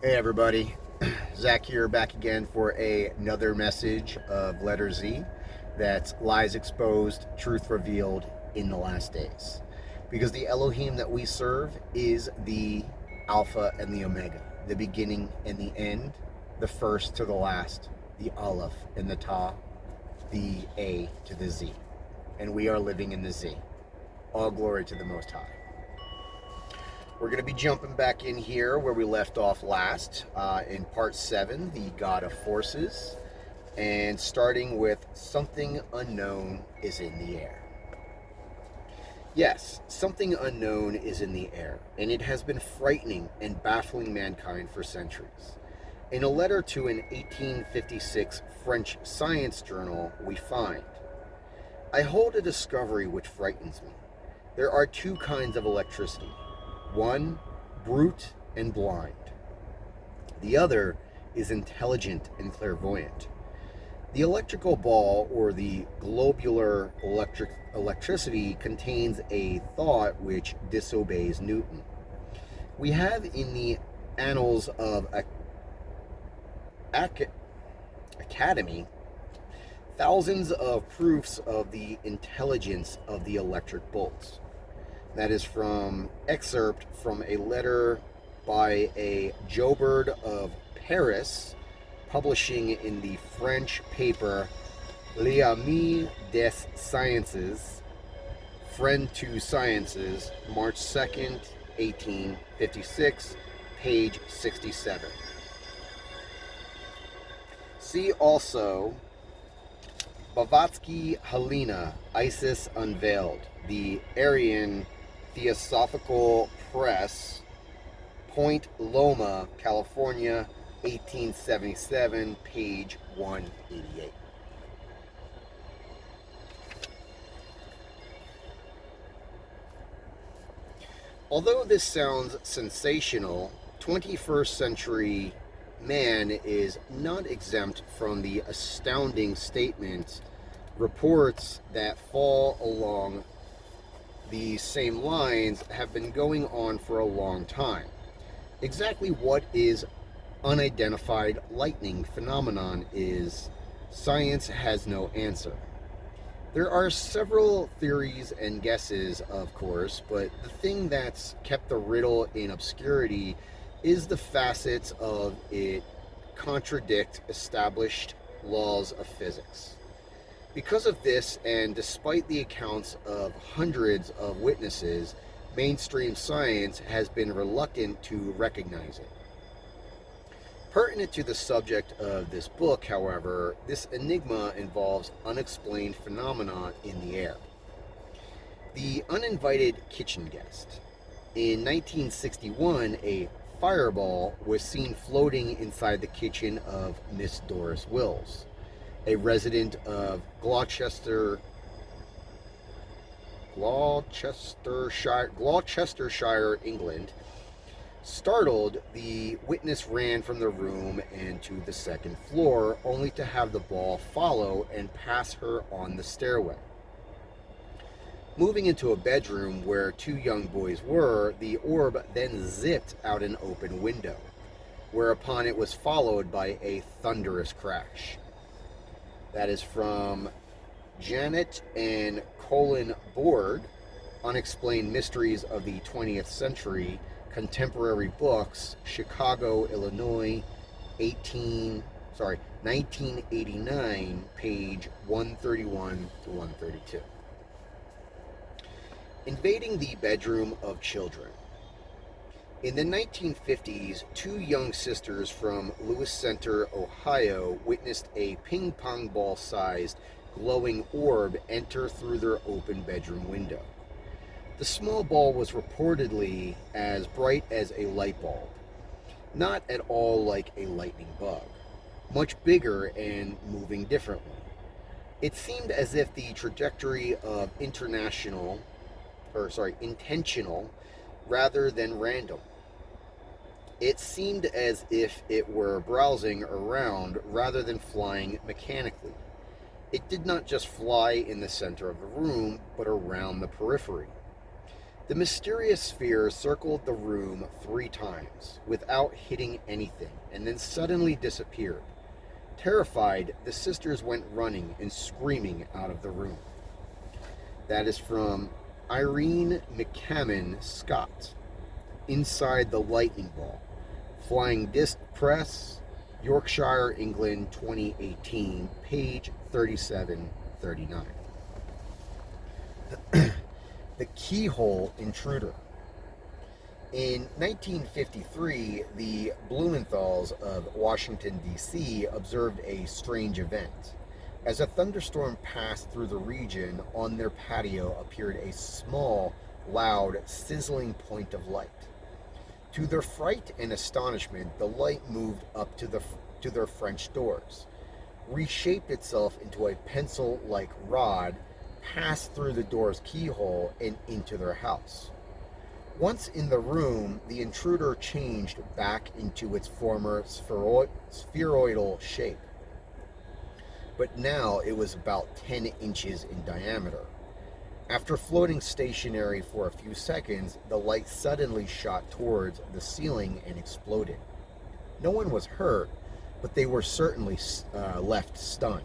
Hey everybody, Zach here back again for another message of LETR-Z. That's lies exposed, truth revealed in the last days. Because the Elohim that we serve is the Alpha and the Omega, the beginning and the end, the first to the last, the Aleph and the Ta, the A to the Z. And we are living in the Z. All glory to the Most High. We're going to be jumping back in here where we left off last in part 7, the God of Forces, and starting with something unknown is in the air. Yes, something unknown is in the air, and it has been frightening and baffling mankind for centuries. In a letter to an 1856 French science journal, we find, I hold a discovery which frightens me. There are two kinds of electricity. One, brute and blind. The other is intelligent and clairvoyant. The electrical ball, or the globular electricity, contains a thought which disobeys Newton. We have in the annals of Academy thousands of proofs of the intelligence of the electric bolts. That is from excerpt from a letter by a Jobard of Paris, publishing in the French paper L'Ami des Sciences, Friend to Sciences, March 2nd, 1856, page 67. See also Blavatsky Helena, Isis Unveiled, the Aryan Theosophical Press, Point Loma, California, 1877, page 188. Although this sounds sensational, 21st century man is not exempt from the astounding statements, reports that fall along the same lines have been going on for a long time. Exactly what is unidentified lightning phenomenon is, science has no answer. There are several theories and guesses, of course, but the thing that's kept the riddle in obscurity is the facets of it contradict established laws of physics. Because of this, and despite the accounts of hundreds of witnesses, mainstream science has been reluctant to recognize it. Pertinent to the subject of this book, however, this enigma involves unexplained phenomena in the air. The uninvited kitchen guest. In 1961, a fireball was seen floating inside the kitchen of Miss Doris Wills, a resident of Gloucestershire, England. Startled, the witness ran from the room and to the second floor, only to have the ball follow and pass her on the stairway. Moving into a bedroom where two young boys were, the orb then zipped out an open window, whereupon it was followed by a thunderous crash. That is from Janet and Colin Board, Unexplained Mysteries of the 20th Century, Contemporary Books, Chicago, Illinois, 1989, page 131 to 132. Invading the bedroom of children. In the 1950s, two young sisters from Lewis Center, Ohio, witnessed a ping-pong ball-sized glowing orb enter through their open bedroom window. The small ball was reportedly as bright as a light bulb, not at all like a lightning bug, much bigger and moving differently. It seemed as if the trajectory of intentional rather than random. It seemed as if it were browsing around rather than flying mechanically. It did not just fly in the center of the room, but around the periphery. The mysterious sphere circled the room 3 times without hitting anything and then suddenly disappeared. Terrified, the sisters went running and screaming out of the room. That is from Irene McCammon Scott, Inside the Lightning Ball, Flying Disc Press, Yorkshire, England, 2018, page 3739. The Keyhole Intruder. In 1953, the Blumenthals of Washington, D.C. observed a strange event. As a thunderstorm passed through the region, on their patio appeared a small, loud, sizzling point of light. To their fright and astonishment, the light moved up to their French doors, reshaped itself into a pencil-like rod, passed through the door's keyhole, and into their house. Once in the room, the intruder changed back into its former spheroidal shape. But now it was about 10 inches in diameter. After floating stationary for a few seconds, the light suddenly shot towards the ceiling and exploded. No one was hurt, but they were certainly left stunned.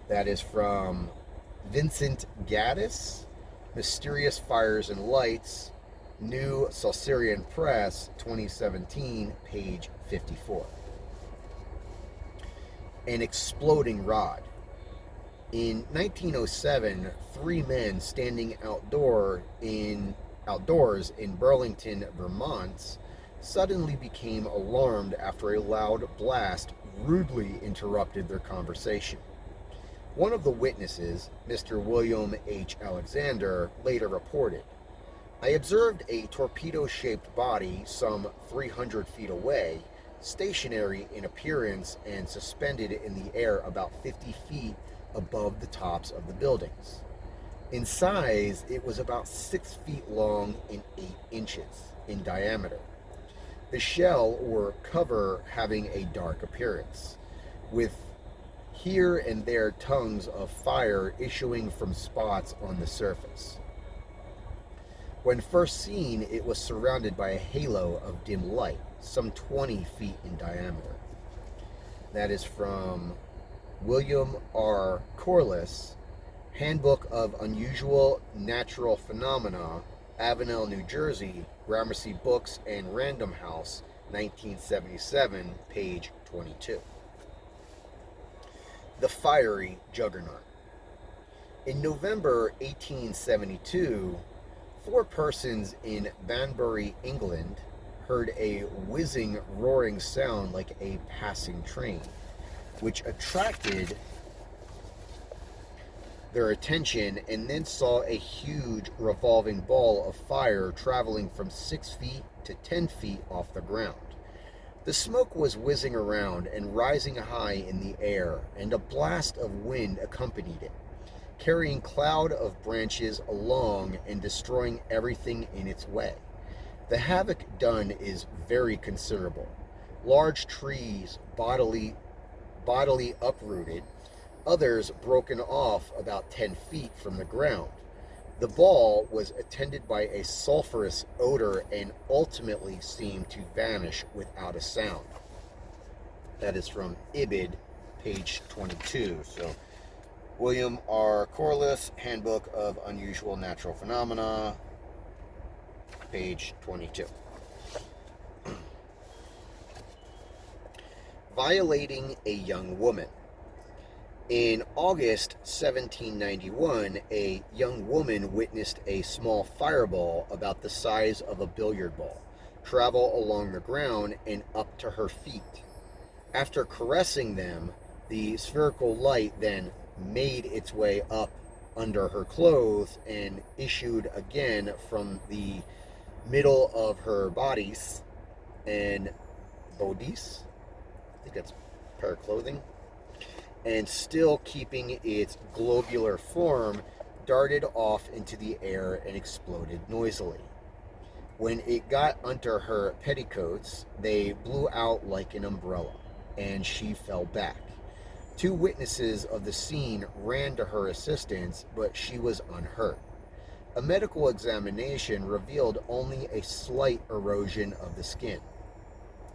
That is from Vincent Gaddis, Mysterious Fires and Lights, New Saucerian Press, 2017, page 54. An exploding rod. In 1907, 3 men standing outdoors in Burlington, Vermont, suddenly became alarmed after a loud blast rudely interrupted their conversation. One of the witnesses, Mr. William H. Alexander, later reported, "I observed a torpedo-shaped body some 300 feet away, stationary in appearance and suspended in the air about 50 feet above the tops of the buildings. In size, it was about 6 feet long and 8 inches in diameter. The shell or cover having a dark appearance, with here and there tongues of fire issuing from spots on the surface. When first seen, it was surrounded by a halo of dim light, some 20 feet in diameter." That is from William R. Corliss, Handbook of Unusual Natural Phenomena, Avenel, New Jersey, Gramercy Books and Random House, 1977, page 22. The Fiery Juggernaut. In November 1872, 4 persons in Banbury, England, heard a whizzing, roaring sound like a passing train, which attracted their attention, and then saw a huge revolving ball of fire traveling from 6 feet to 10 feet off the ground. The smoke was whizzing around and rising high in the air, and a blast of wind accompanied it, carrying cloud of branches along and destroying everything in its way. The havoc done is very considerable. Large trees bodily uprooted, others broken off about 10 feet from the ground. The ball was attended by a sulphurous odor and ultimately seemed to vanish without a sound. That is from Ibid, page 22. So, William R. Corliss, Handbook of Unusual Natural Phenomena, page 22. Violating a young woman. In August 1791, a young woman witnessed a small fireball about the size of a billiard ball travel along the ground and up to her feet. After caressing them, the spherical light then made its way up under her clothes and issued again from the middle of her bodice and bodice. I think that's a pair of clothing. And still keeping its globular form, darted off into the air and exploded noisily. When it got under her petticoats, they blew out like an umbrella, and she fell back. 2 witnesses of the scene ran to her assistance, but she was unhurt. A medical examination revealed only a slight erosion of the skin,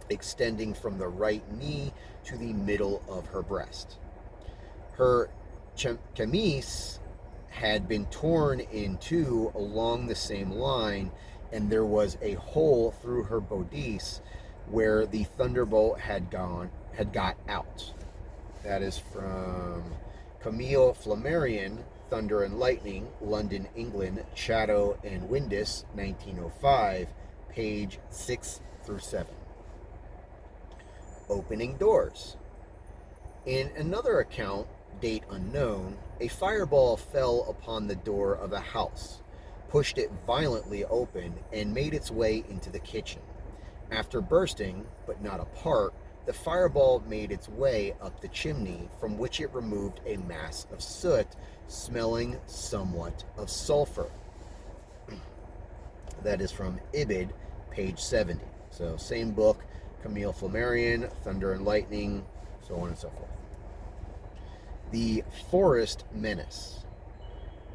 extending from the right knee to the middle of her breast. Her chemise had been torn in two along the same line, and there was a hole through her bodice where the thunderbolt had got out. That is from Camille Flammarion, Thunder and Lightning, London, England, Chatto and Windus, 1905, page 6 through 7. Opening doors. In another account, date unknown, a fireball fell upon the door of a house, pushed it violently open, and made its way into the kitchen. After bursting, but not apart, the fireball made its way up the chimney, from which it removed a mass of soot, smelling somewhat of sulfur. That is from Ibid, page 70. So same book, Camille Flammarion, Thunder and Lightning, so on and so forth. The Forest Menace.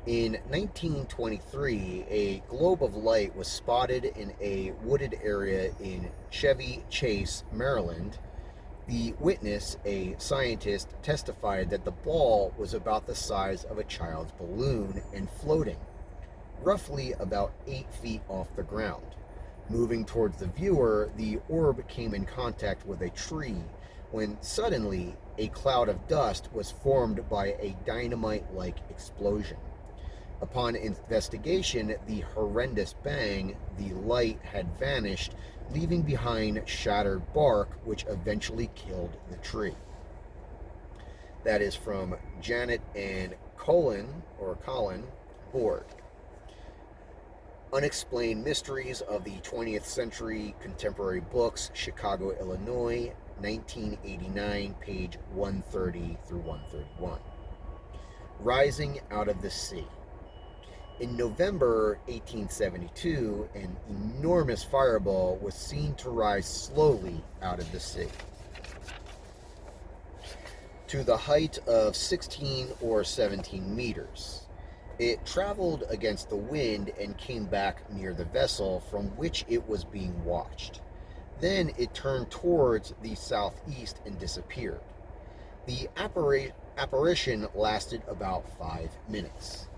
In 1923, a globe of light was spotted in a wooded area in Chevy Chase, Maryland. The witness, a scientist, testified that the ball was about the size of a child's balloon and floating, roughly about 8 feet off the ground. Moving towards the viewer, the orb came in contact with a tree when suddenly a cloud of dust was formed by a dynamite-like explosion. Upon investigation, the horrendous bang, the light had vanished, leaving behind shattered bark, which eventually killed the tree. That is from Janet and Colin Board. Unexplained Mysteries of the 20th Century Contemporary Books, Chicago, Illinois, 1989, page 130 through 131. Rising Out of the Sea. In November 1872, an enormous fireball was seen to rise slowly out of the sea. To the height of 16 or 17 meters. It traveled against the wind and came back near the vessel from which it was being watched. Then it turned towards the southeast and disappeared. The apparition lasted about 5 minutes.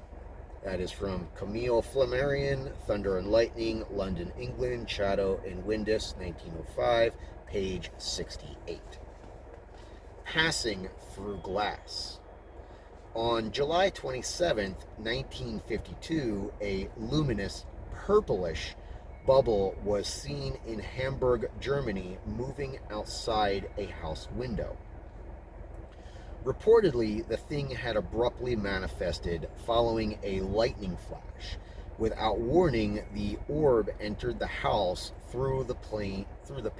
That is from Camille Flammarion, Thunder and Lightning, London, England, Chatto and Windus, 1905, page 68. Passing through glass. On July 27, 1952, a luminous, purplish bubble was seen in Hamburg, Germany, moving outside a house window. Reportedly, the thing had abruptly manifested following a lightning flash. Without warning, the orb entered the house through the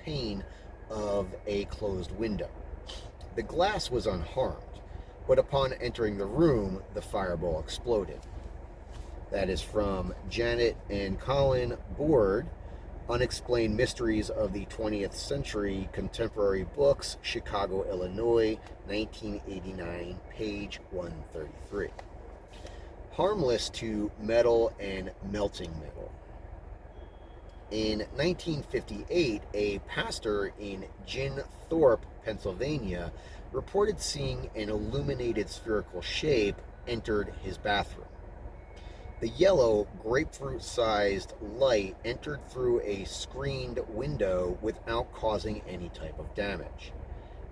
pane of a closed window. The glass was unharmed, but upon entering the room, the fireball exploded. That is from Janet and Colin Board, Unexplained Mysteries of the 20th Century Contemporary Books, Chicago, Illinois, 1989, page 133. Harmless to metal and melting metal. In 1958, a pastor in Gin Thorpe, Pennsylvania, reported seeing an illuminated spherical shape entered his bathroom. The yellow, grapefruit-sized light entered through a screened window without causing any type of damage.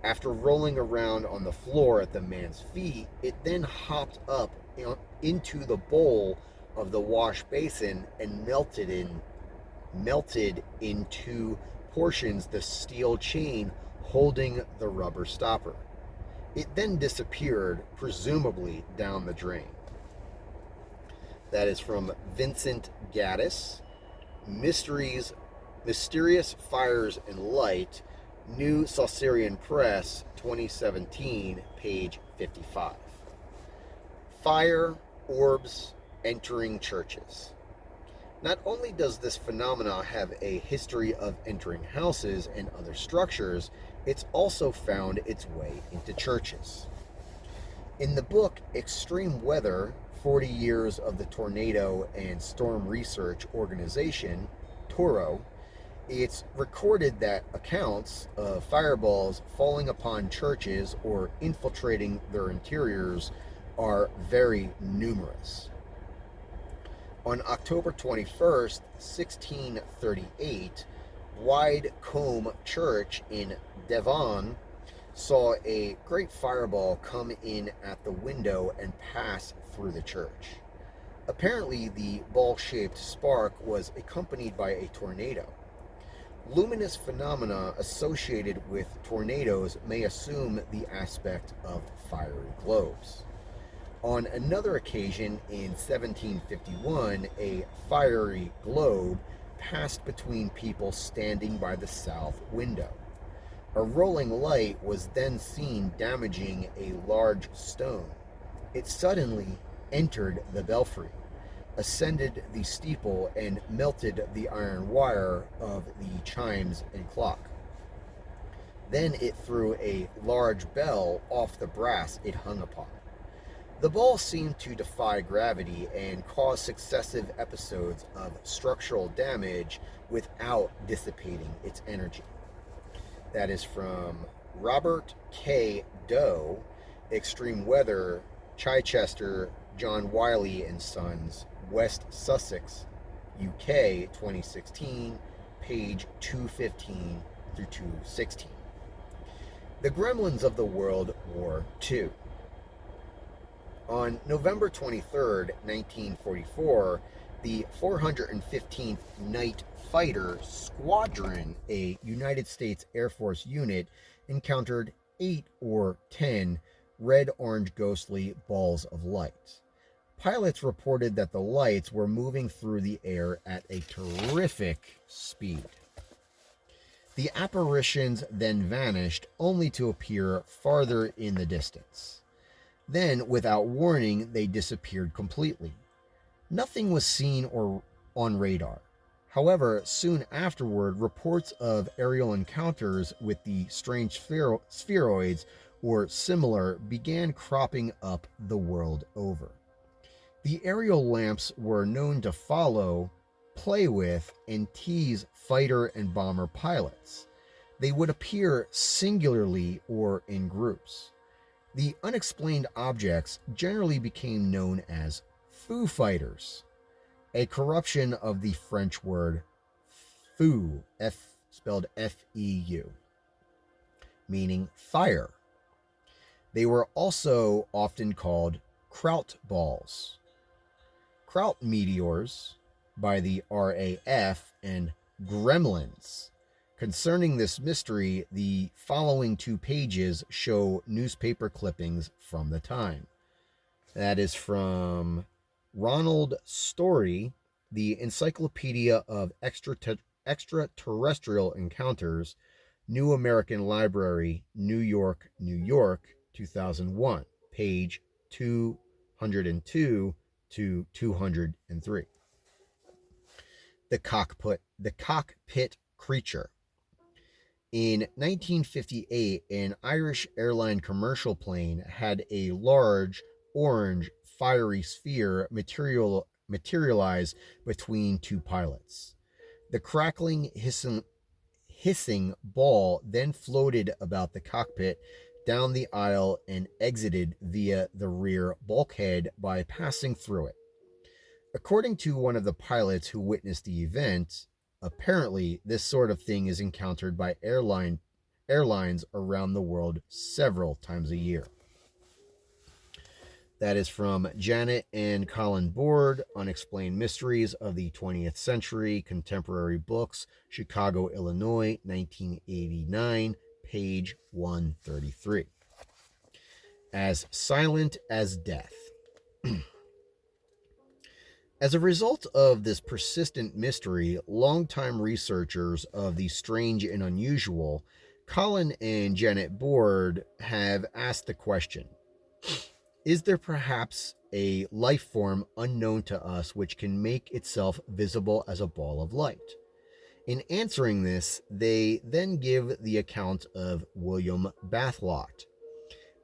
After rolling around on the floor at the man's feet, it then hopped up into the bowl of the wash basin and melted into portions the steel chain holding the rubber stopper. It then disappeared, presumably down the drain. That is from Vincent Gaddis, Mysterious Fires and Light, New Saucerian Press, 2017, page 55. Fire, orbs, entering churches. Not only does this phenomena have a history of entering houses and other structures, it's also found its way into churches. In the book Extreme Weather 40 years of the Tornado and Storm Research Organization, TORO, it's recorded that accounts of fireballs falling upon churches or infiltrating their interiors are very numerous. On October 21st, 1638, Widecombe Church in Devon saw a great fireball come in at the window and pass through the church. Apparently, the ball-shaped spark was accompanied by a tornado. Luminous phenomena associated with tornadoes may assume the aspect of fiery globes. On another occasion in 1751, a fiery globe passed between people standing by the south window. A rolling light was then seen damaging a large stone. It suddenly entered the belfry, ascended the steeple, and melted the iron wire of the chimes and clock. Then it threw a large bell off the brass it hung upon. The ball seemed to defy gravity and cause successive episodes of structural damage without dissipating its energy. That is from Robert K. Doe, Extreme Weather, Chichester, John Wiley and Sons, West Sussex, UK, 2016, page 215 through 216. The Gremlins of the World War II. On November 23, 1944, the 415th Night Fighter Squadron, a United States Air Force unit, encountered 8 or 10 red-orange ghostly balls of light. Pilots reported that the lights were moving through the air at a terrific speed. The apparitions then vanished, only to appear farther in the distance. Then, without warning, they disappeared completely. Nothing was seen or on radar. However, soon afterward, reports of aerial encounters with the strange spheroids or similar began cropping up the world over. The aerial lamps were known to follow, play with, and tease fighter and bomber pilots. They would appear singularly or in groups. The unexplained objects generally became known as Foo Fighters, a corruption of the French word feu, spelled F-E-U, meaning fire. They were also often called Kraut balls, Kraut meteors by the RAF, and gremlins. Concerning this mystery, the following 2 pages show newspaper clippings from the time. That is from Ronald Story, the Encyclopedia of Extraterrestrial Encounters, New American Library, New York, New York, 2001, page 202 to 203. The cockpit creature. In 1958, an Irish airline commercial plane had a large, orange, fiery sphere materialize between 2 pilots. The crackling, hissing ball then floated about the cockpit, down the aisle, and exited via the rear bulkhead by passing through it. According to one of the pilots who witnessed the event, apparently this sort of thing is encountered by airlines around the world several times a year. That is from Janet and Colin Board, Unexplained Mysteries of the 20th Century, Contemporary Books, Chicago, Illinois, 1989, page 133. As Silent as Death. As a result of this persistent mystery, longtime researchers of the strange and unusual, Colin and Janet Board, have asked the question, is there perhaps a life form unknown to us which can make itself visible as a ball of light? In answering this, they then give the account of William Bathlot,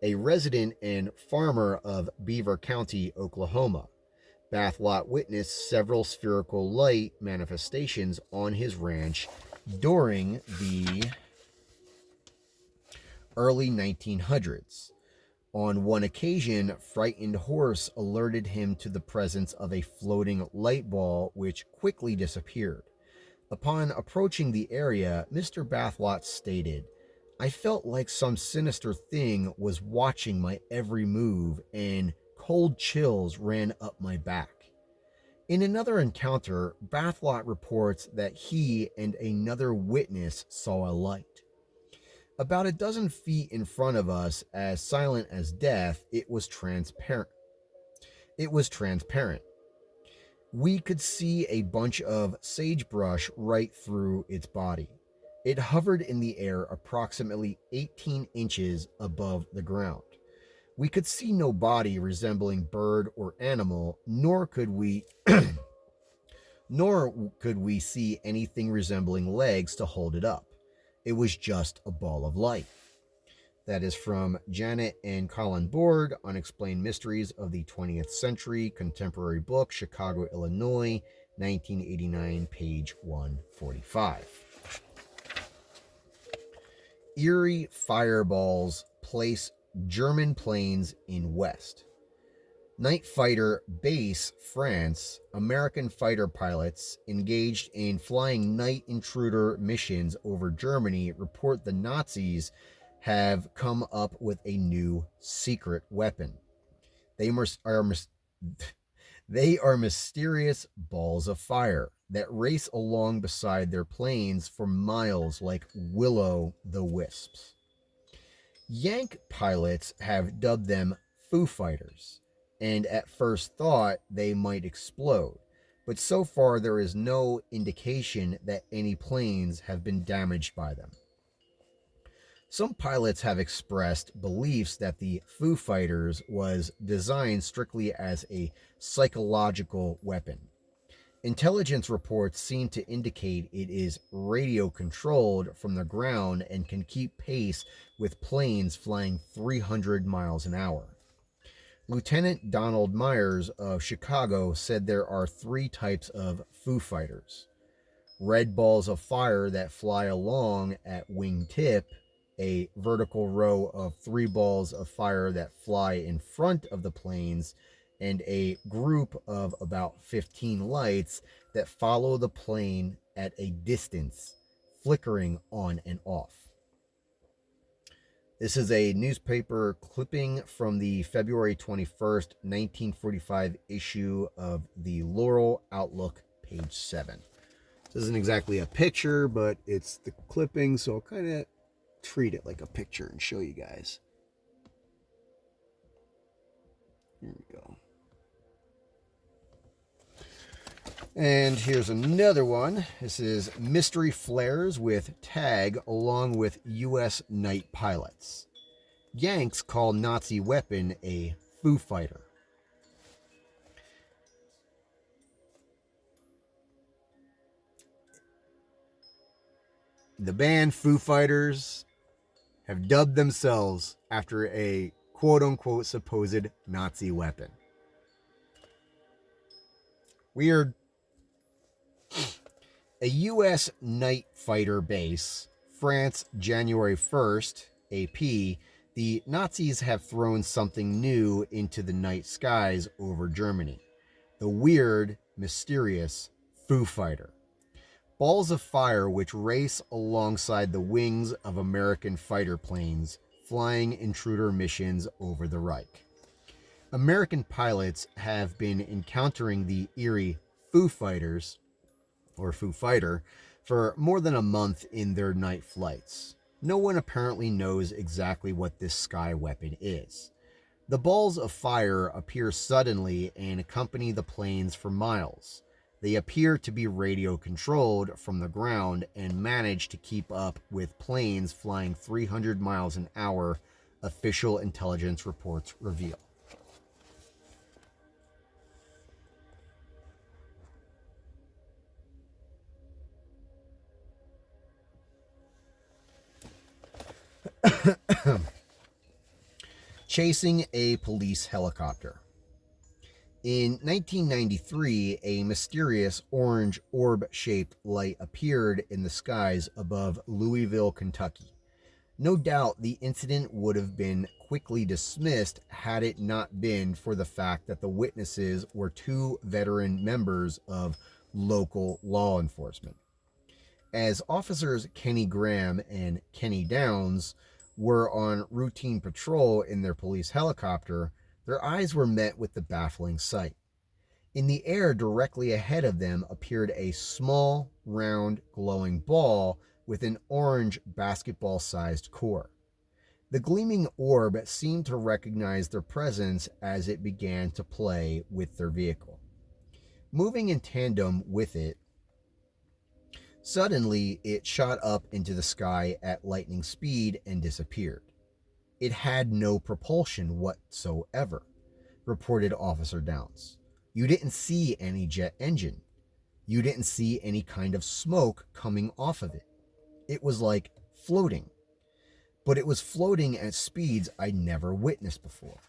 a resident and farmer of Beaver County, Oklahoma, Bathlot witnessed several spherical light manifestations on his ranch during the early 1900s. On one occasion, Frightened Horse alerted him to the presence of a floating light ball which quickly disappeared. Upon approaching the area, Mr. Bathlot stated, "I felt like some sinister thing was watching my every move, and cold chills ran up my back." In another encounter, Bathlot reports that he and another witness saw a light. About a dozen feet in front of us, as silent as death, it was transparent. We could see a bunch of sagebrush right through its body. It hovered in the air approximately 18 inches above the ground. We could see no body resembling bird or animal, nor could we see anything resembling legs to hold it up. It was just a ball of light. That is from Janet and Colin Board, Unexplained Mysteries of the 20th Century, Contemporary Book, Chicago, Illinois, 1989, page 145. Eerie fireballs place German planes in West. Night Fighter Base, France, American fighter pilots engaged in flying night intruder missions over Germany report the Nazis have come up with a new secret weapon. They are mysterious balls of fire that race along beside their planes for miles like will-o'-the-wisps. Yank pilots have dubbed them Foo Fighters, and at first thought they might explode, but so far there is no indication that any planes have been damaged by them. Some pilots have expressed beliefs that the Foo Fighters was designed strictly as a psychological weapon. Intelligence reports seem to indicate it is radio-controlled from the ground and can keep pace with planes flying 300 miles an hour. Lieutenant Donald Myers of Chicago said there are 3 types of Foo Fighters. Red balls of fire that fly along at wingtip, a vertical row of 3 balls of fire that fly in front of the planes, and a group of about 15 lights that follow the plane at a distance, flickering on and off. This is a newspaper clipping from the February 21st, 1945 issue of the Laurel Outlook, page 7. This isn't exactly a picture, but it's the clipping, so I'll kind of treat it like a picture and show you guys. Here we go. And here's another one. This is Mystery Flares with tag along with U.S. night pilots. Yanks call Nazi weapon a Foo Fighter. The band Foo Fighters have dubbed themselves after a quote-unquote supposed Nazi weapon. Weird. A U.S. night fighter base, France, January 1st, AP, the Nazis have thrown something new into the night skies over Germany. The weird, mysterious Foo Fighter. Balls of fire which race alongside the wings of American fighter planes, flying intruder missions over the Reich. American pilots have been encountering the eerie Foo Fighters, or Foo Fighter, for more than a month in their night flights. No one apparently knows exactly what this sky weapon is. The balls of fire appear suddenly and accompany the planes for miles. They appear to be radio-controlled from the ground and manage to keep up with planes flying 300 miles an hour, official intelligence reports reveal. Chasing a police helicopter. In 1993, a mysterious orange orb-shaped light appeared in the skies above Louisville, Kentucky. No doubt the incident would have been quickly dismissed had it not been for the fact that the witnesses were two veteran members of local law enforcement. As officers Kenny Graham and Kenny Downs were on routine patrol in their police helicopter, their eyes were met with the baffling sight. In the air directly ahead of them appeared a small, round, glowing ball with an orange basketball-sized core. The gleaming orb seemed to recognize their presence as it began to play with their vehicle. Moving in tandem with it, suddenly it shot up into the sky at lightning speed and disappeared. It had no propulsion whatsoever, reported Officer Downs. You didn't see any jet engine. You didn't see any kind of smoke coming off of it. It was like floating. But it was floating at speeds I'd never witnessed before.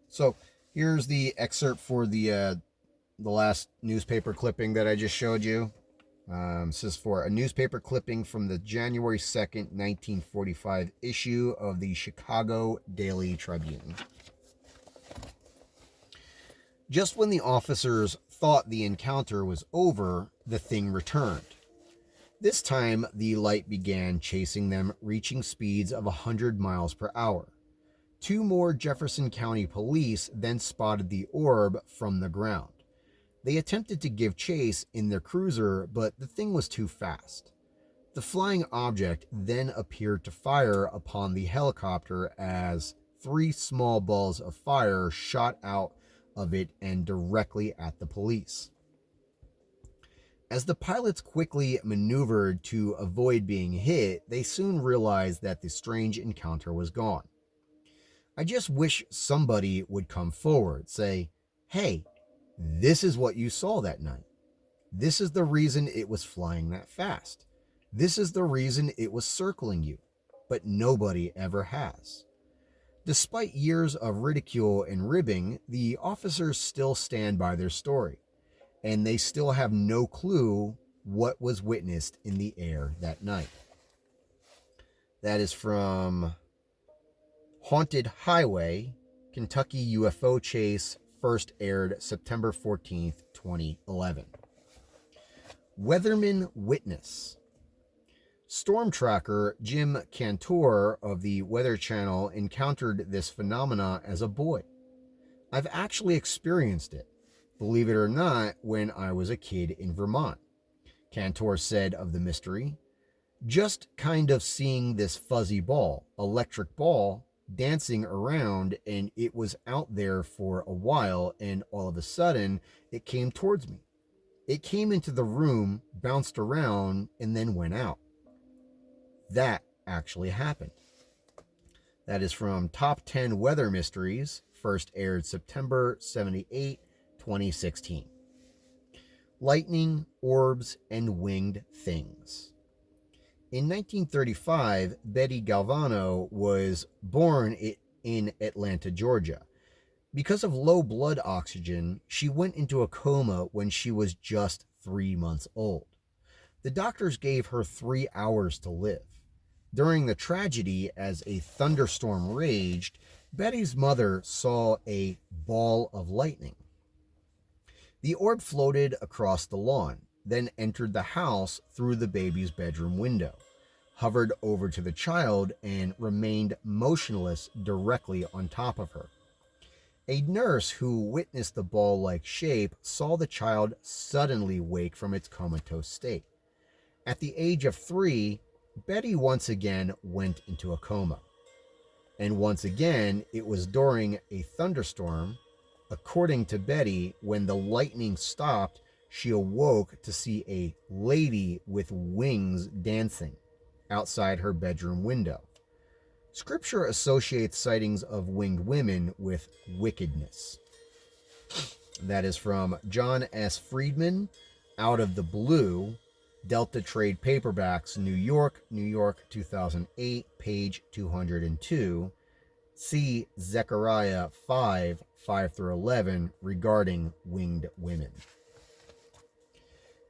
So here's the excerpt for the last newspaper clipping that I just showed you. This is for a newspaper clipping from the January 2nd, 1945 issue of the Chicago Daily Tribune. Just when the officers thought the encounter was over, the thing returned. This time, the light began chasing them, reaching speeds of 100 miles per hour. Two more Jefferson County police then spotted the orb from the ground. They attempted to give chase in their cruiser, but the thing was too fast. The flying object then appeared to fire upon the helicopter as three small balls of fire shot out of it and directly at the police. As the pilots quickly maneuvered to avoid being hit, they soon realized that the strange encounter was gone. I just wish somebody would come forward, say, "Hey, this is what you saw that night. This is the reason it was flying that fast. This is the reason it was circling you." But nobody ever has. Despite years of ridicule and ribbing, the officers still stand by their story, and they still have no clue what was witnessed in the air that night. That is from Haunted Highway, Kentucky UFO Chase, first aired September 14th, 2011. Weatherman Witness. Storm tracker Jim Cantor of the Weather Channel encountered this phenomena as a boy. I've actually experienced it, believe it or not, when I was a kid in Vermont. Cantor said of the mystery, "Just kind of seeing this fuzzy ball, electric ball, dancing around, and it was out there for a while, and all of a sudden it came towards me. It came into the room, bounced around, and then went out." That actually happened. That is from Top 10 Weather Mysteries, first aired September 78, 2016. Lightning, orbs, and winged things. In 1935, Betty Galvano was born in Atlanta, Georgia. Because of low blood oxygen, she went into a coma when she was just 3 months old. The doctors gave her 3 hours to live. During the tragedy, as a thunderstorm raged, Betty's mother saw a ball of lightning. The orb floated across the lawn, then entered the house through the baby's bedroom window, hovered over to the child, and remained motionless directly on top of her. A nurse who witnessed the ball-like shape saw the child suddenly wake from its comatose state. At the age of 3, Betty once again went into a coma. And once again, it was during a thunderstorm. According to Betty, when the lightning stopped, she awoke to see a lady with wings dancing outside her bedroom window. Scripture associates sightings of winged women with wickedness. That is from John S. Friedman, Out of the Blue, Delta Trade Paperbacks, New York, New York, 2008, page 202. See Zechariah 5, 5-11 regarding winged women.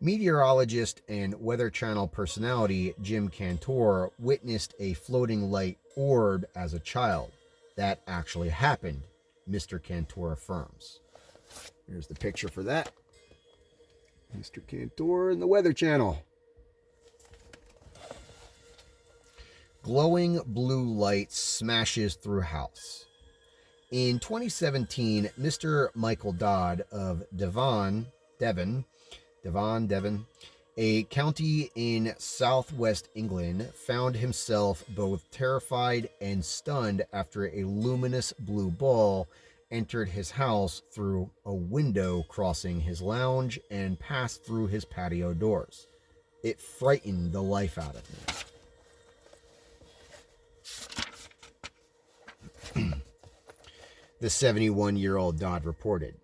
Meteorologist and Weather Channel personality Jim Cantor witnessed a floating light orb as a child. That actually happened, Mr. Cantor affirms. Here's the picture for that. Mr. Cantor and the Weather Channel. Glowing blue light smashes through house. In 2017, Mr. Michael Dodd of Devon, a county in southwest England, found himself both terrified and stunned after a luminous blue ball entered his house through a window crossing his lounge and passed through his patio doors. It frightened the life out of me. The 71-year-old Dodd reported.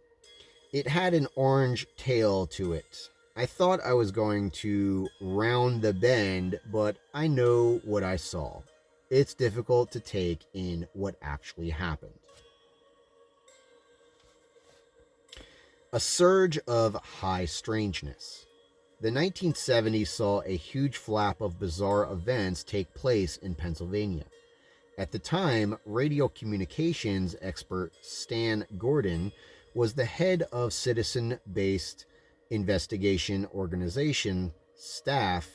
It had an orange tail to it. I thought I was going to round the bend, but I know what I saw. It's difficult to take in what actually happened. A surge of high strangeness. The 1970s saw a huge flap of bizarre events take place in Pennsylvania. At the time, radio communications expert Stan Gordon was the head of citizen-based investigation organization staffed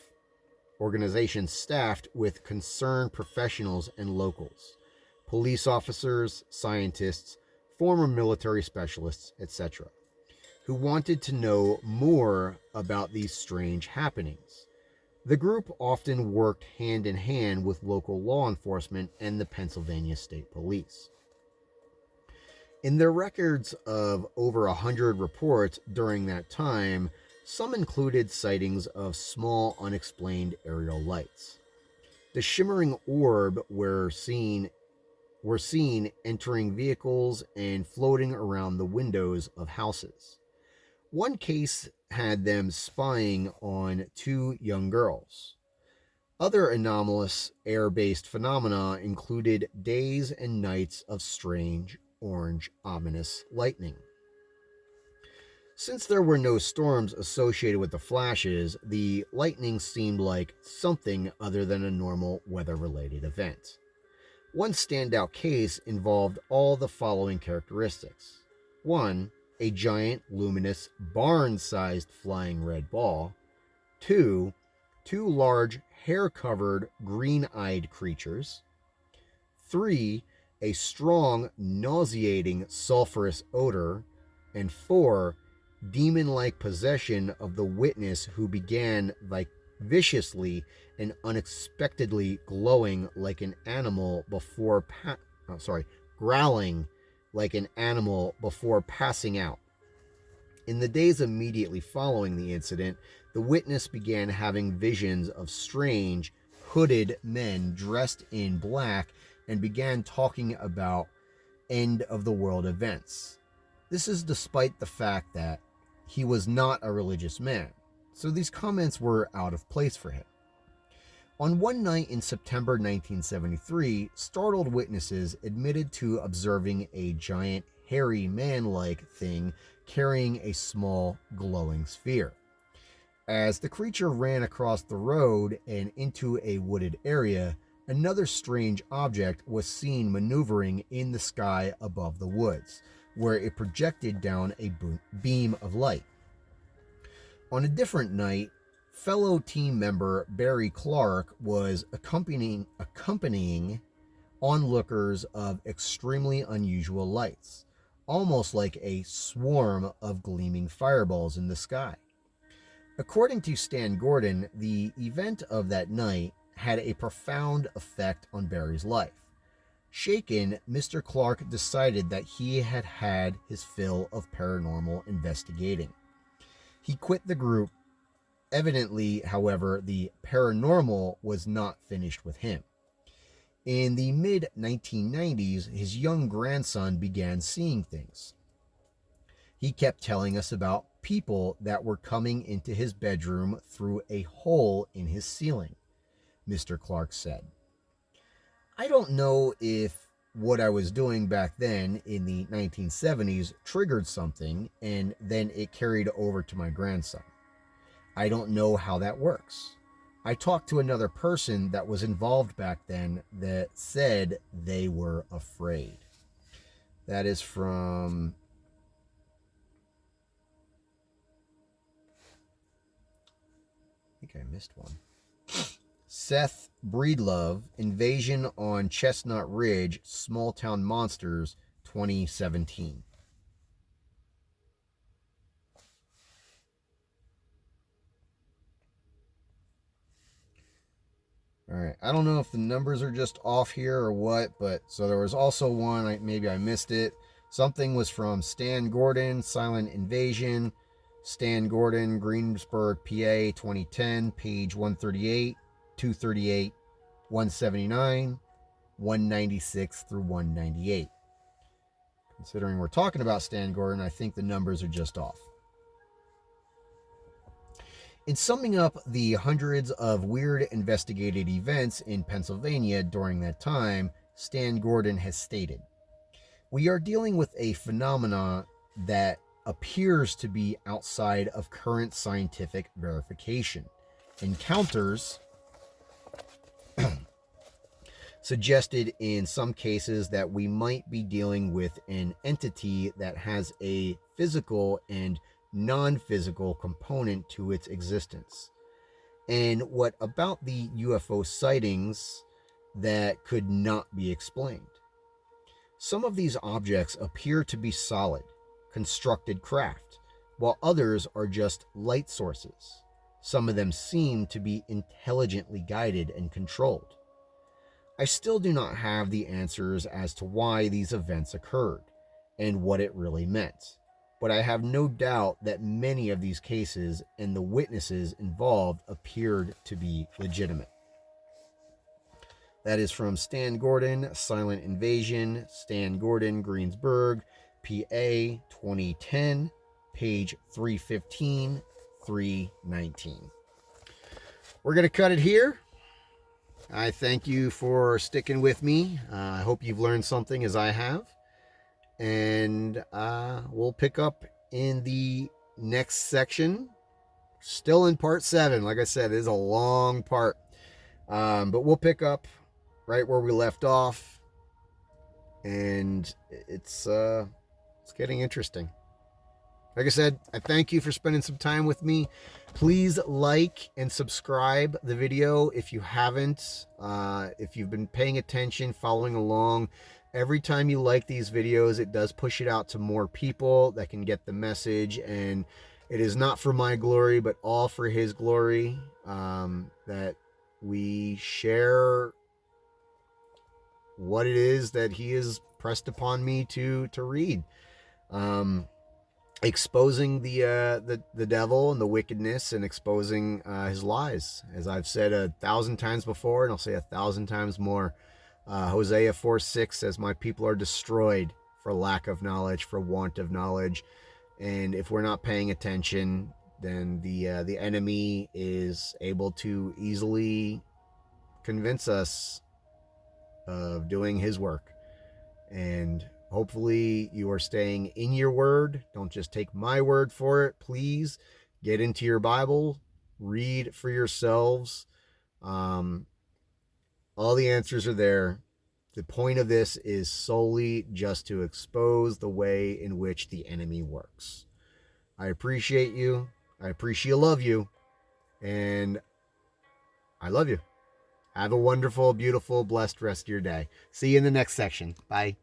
with concerned professionals and locals, police officers, scientists, former military specialists, etc., who wanted to know more about these strange happenings. The group often worked hand in hand with local law enforcement and the Pennsylvania State Police. In their records of over 100 reports during that time, some included sightings of small unexplained aerial lights. The shimmering orb were seen entering vehicles and floating around the windows of houses. One case had them spying on 2 young girls. Other anomalous air-based phenomena included days and nights of strange, orange, ominous lightning. Since there were no storms associated with the flashes, the lightning seemed like something other than a normal weather-related event. One standout case involved all the following characteristics. 1. A giant, luminous, barn-sized flying red ball. 2. 2 large, hair-covered, green-eyed creatures. 3. A strong, nauseating, sulfurous odor. And 4. Demon-like possession of the witness who began viciously and unexpectedly glowing like an animal before growling like an animal before passing out. In the days immediately following the incident, the witness began having visions of strange, hooded men dressed in black and began talking about end-of-the-world events. This is despite the fact that he was not a religious man, so these comments were out of place for him. On one night in September 1973, startled witnesses admitted to observing a giant, hairy man-like thing carrying a small, glowing sphere. As the creature ran across the road and into a wooded area, another strange object was seen maneuvering in the sky above the woods, where it projected down a beam of light. On a different night, fellow team member Barry Clark was accompanying onlookers of extremely unusual lights, almost like a swarm of gleaming fireballs in the sky. According to Stan Gordon, the event of that night had a profound effect on Barry's life. Shaken, Mr. Clark decided that he had had his fill of paranormal investigating. He quit the group. Evidently, however, the paranormal was not finished with him. In the mid-1990s, his young grandson began seeing things. He kept telling us about people that were coming into his bedroom through a hole in his ceiling, Mr. Clark said. I don't know if what I was doing back then in the 1970s triggered something and then it carried over to my grandson. I don't know how that works. I talked to another person that was involved back then that said they were afraid. That is from I think I missed one. Seth Breedlove, Invasion on Chestnut Ridge, Small Town Monsters, 2017. All right, I don't know if the numbers are just off here or what, but so there was also one, maybe I missed it. Something was from Stan Gordon, Silent Invasion, Stan Gordon, Greensburg, PA, 2010, page 138, 238, 179, 196 through 198. Considering we're talking about Stan Gordon, I think the numbers are just off. In summing up the hundreds of weird investigated events in Pennsylvania during that time, Stan Gordon has stated, "We are dealing with a phenomenon that appears to be outside of current scientific verification. Encounters suggested in some cases that we might be dealing with an entity that has a physical and non-physical component to its existence. And what about the UFO sightings that could not be explained? Some of these objects appear to be solid, constructed craft, while others are just light sources. Some of them seem to be intelligently guided and controlled. I still do not have the answers as to why these events occurred and what it really meant, but I have no doubt that many of these cases and the witnesses involved appeared to be legitimate." That is from Stan Gordon, Silent Invasion, Stan Gordon, Greensburg, PA, 2010, page 315, 319. We're going to cut it here. I thank you for sticking with me. I hope you've learned something as I have. And we'll pick up in the next section, still in part 7. Like I said, it is a long part. But we'll pick up right where we left off. And it's getting interesting. Like I said, I thank you for spending some time with me. Please like and subscribe the video if you haven't. If you've been paying attention, following along, every time you like these videos, it does push it out to more people that can get the message. And it is not for my glory, but all for His glory, that we share what it is that He has pressed upon me to read. Exposing the devil and the wickedness, and exposing his lies. As I've said 1,000 times before, and I'll say 1,000 times more, Hosea 4:6 says, "My people are destroyed for lack of knowledge, for want of knowledge." And if we're not paying attention, then the enemy is able to easily convince us of doing his work. And hopefully you are staying in your word. Don't just take my word for it. Please get into your Bible, read for yourselves. All the answers are there. The point of this is solely just to expose the way in which the enemy works. I appreciate you. I love you. And I love you. Have a wonderful, beautiful, blessed rest of your day. See you in the next section. Bye.